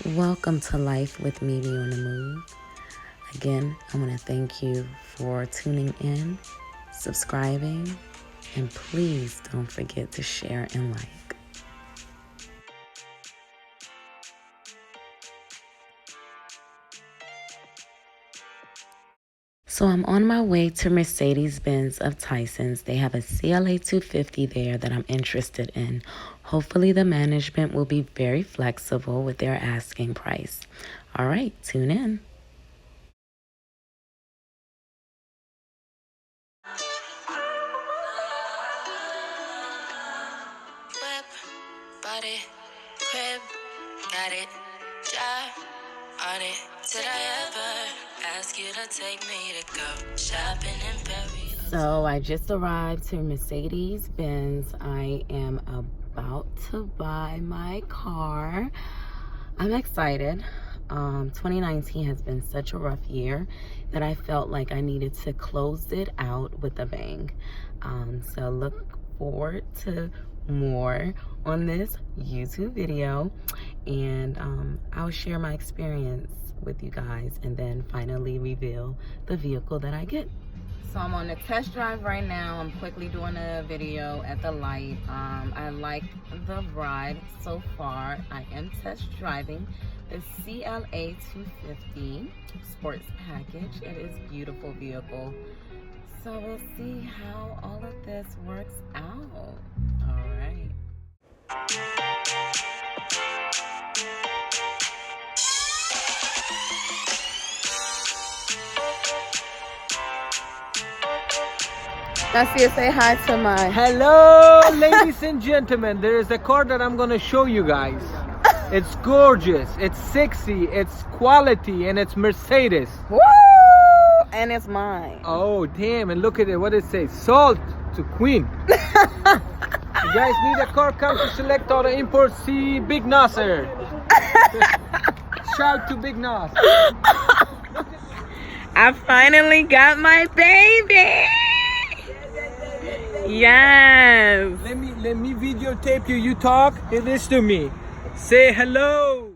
Welcome to Life with Mimi on the Move. Again, I want to thank you for tuning in, subscribing, and please don't forget to share and like. So I'm on my way to Mercedes-Benz of Tyson's. They have a CLA250 there that I'm interested in. Hopefully the management will be very flexible with their asking price. All right, tune in. Whip, body, crib, got it, job on it. Did I ever ask you to take me to go shopping in Paris? So I just arrived to Mercedes-Benz. I am about to buy my car. I'm excited. 2019 has been such a rough year that I felt like I needed to close it out with a bang. So look forward to more on this YouTube video, and I'll share my experience with you guys and then finally reveal the vehicle that I get. So I'm on the test drive right now. I'm quickly doing a video at the light. I like the ride so far. I am test driving the CLA250 sports package. It is a beautiful vehicle. So we'll see how all of this works out. All right. That's say hi to my... Hello, ladies and gentlemen. There is a car that I'm going to show you guys. It's gorgeous, it's sexy, it's quality, and it's Mercedes. Woo! And it's mine. Oh, damn. And look at it. What it says. Sold to Queen. You guys need a car, come to Select Auto Import. See Big Nasser. Shout to Big Nas. I finally got my baby. Yes. Let me videotape you. You talk. It is to me. Say hello.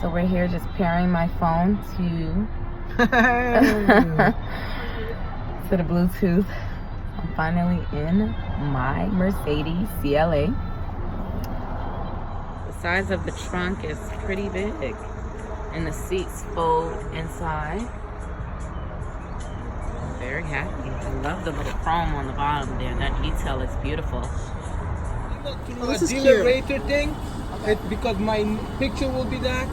So we're here just pairing my phone to to the Bluetooth. I'm finally in my Mercedes CLA. The size of the trunk is pretty big, and the seats fold inside. I'm very happy. I love the little chrome on the bottom there. That detail is beautiful. This is cute. Thing, because my picture will be that.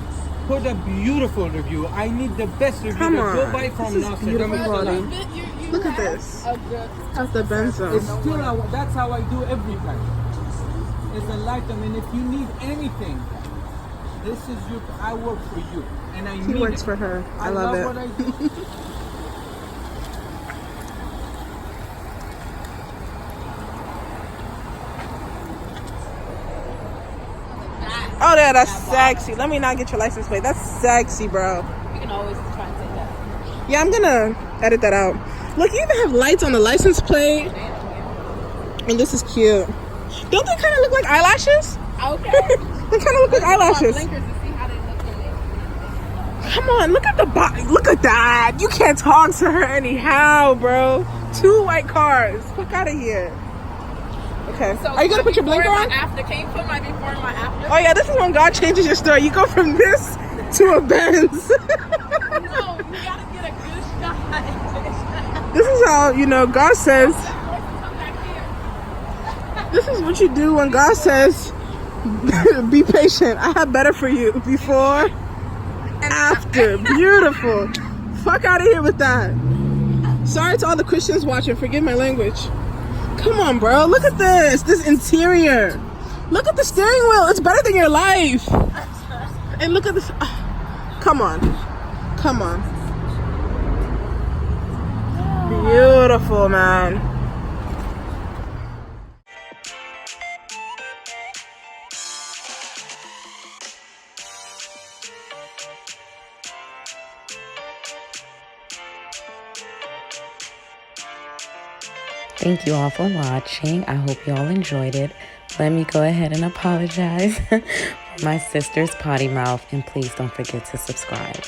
Put a beautiful review. I need the best review. Come on. Go buy from This is beautiful quality. Look at this. That's the Benzo. It's still that's how I do every time. It's a lifetime, and if you need anything, this is you. I work for you, and I He mean works it. for her. I love it. What I do. Oh, yeah, that's sexy. Let me not get your license plate. That's sexy, bro. You can always try and take that. Yeah, I'm gonna edit that out. Look, you even have lights on the license plate. And this is cute. Don't they kind of look like eyelashes? Okay. They kind of look like eyelashes. Blinkers to see how they look in Come on, look at the body. Look at that. You can't talk to her anyhow, bro. 2 white cars. Fuck out of here. Okay. So are you gonna put your blinker on? After can you put my before and my after? Oh yeah, this is when God changes your story. You go from this to a Benz. No, you gotta get a good shot. This is how, you know, God says. This is what you do when God says, be patient. I have better for you. Before and after. Beautiful. Fuck out of here with that. Sorry to all the Christians watching. Forgive my language. Come on, bro. Look at this. This interior. Look at the steering wheel. It's better than your life. And look at this. Come on. Come on. Beautiful, man. Thank you all for watching. I hope you all enjoyed it. Let me go ahead and apologize for my sister's potty mouth, and please don't forget to subscribe.